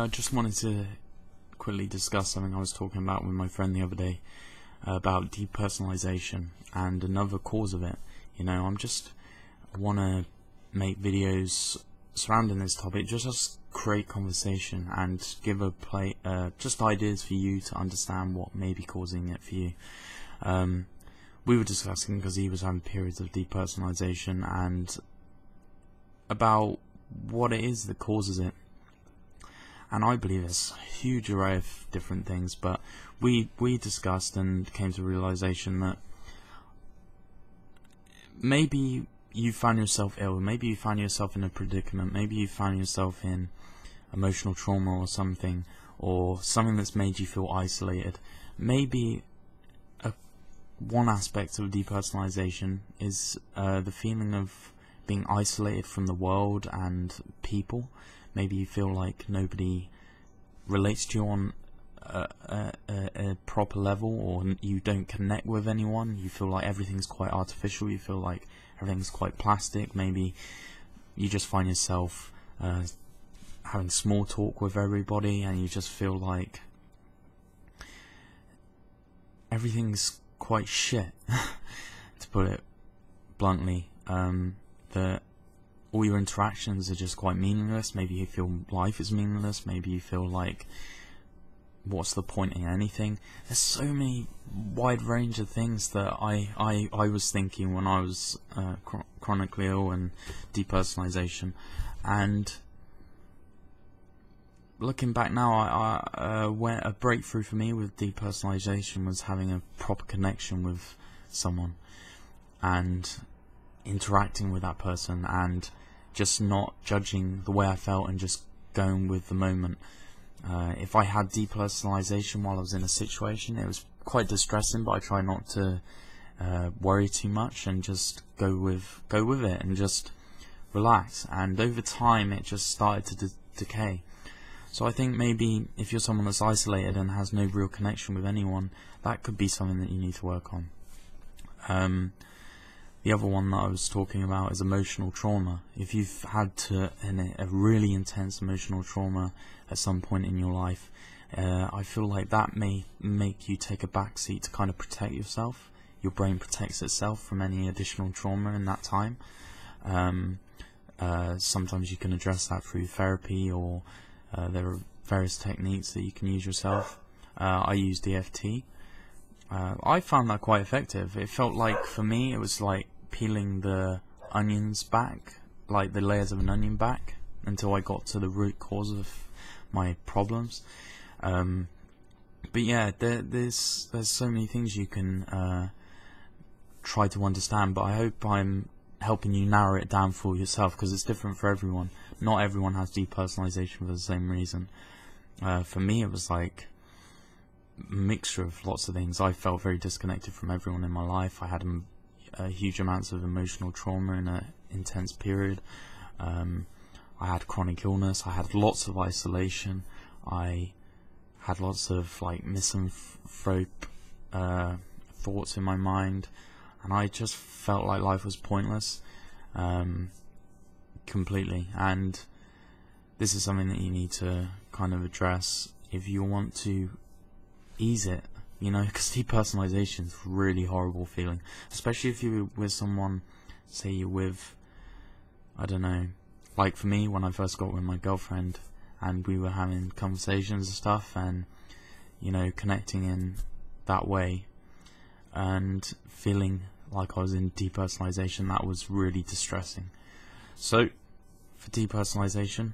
Just wanted to quickly discuss something I was talking about with my friend the other day about depersonalization and another cause of it. I want to make videos surrounding this topic, just create conversation and give just ideas for you to understand what may be causing it for you. We were discussing, because he was having periods of depersonalization, and about what it is that causes it. And I believe there's a huge array of different things, but we discussed and came to the realization that maybe you found yourself ill, maybe you found yourself in a predicament, maybe you found yourself in emotional trauma or something that's made you feel isolated. Maybe one aspect of depersonalization is the feeling of being isolated from the world and people. Maybe you feel like nobody relates to you on a proper level, or you don't connect with anyone. You feel like everything's quite artificial, you feel like everything's quite plastic. Maybe you just find yourself having small talk with everybody, and you just feel like everything's quite shit, to put it bluntly. That all your interactions are just quite meaningless. Maybe you feel life is meaningless. Maybe you feel like, what's the point in anything? There's so many wide range of things that I was thinking when I was chronically ill and depersonalization. And looking back now, where a breakthrough for me with depersonalization was having a proper connection with someone and interacting with that person and just not judging the way I felt and just going with the moment. If I had depersonalization while I was in a situation, it was quite distressing, but I try not to worry too much and just go with it and just relax. And over time it just started to decay. So I think maybe if you're someone that's isolated and has no real connection with anyone, that could be something that you need to work on. The other one that I was talking about is emotional trauma. If you've had a really intense emotional trauma at some point in your life, I feel like that may make you take a back seat to kind of protect yourself. Your brain protects itself from any additional trauma in that time. Sometimes you can address that through therapy, or there are various techniques that you can use yourself. I used EFT. I found that quite effective. It felt like, for me, it was like peeling the onions back, like the layers of an onion back, until I got to the root cause of my problems. But yeah, there's so many things you can try to understand, but I hope I'm helping you narrow it down for yourself, because it's different for everyone. Not everyone has depersonalization for the same reason. For me, it was like a mixture of lots of things. I felt very disconnected from everyone in my life. I had huge amounts of emotional trauma in an intense period. I had chronic illness. I had lots of isolation. I had lots of misanthrope thoughts in my mind, and I just felt like life was pointless completely. And this is something that you need to kind of address if you want to ease it, because depersonalization is a really horrible feeling, especially if you're with someone, say you're with, I don't know, like for me, when I first got with my girlfriend and we were having conversations and stuff, and connecting in that way and feeling like I was in depersonalization, that was really distressing. So for depersonalization,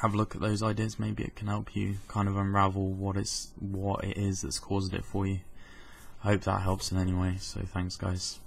have a look at those ideas. Maybe it can help you kind of unravel what it is that's caused it for you. I hope that helps in any way. So thanks, guys.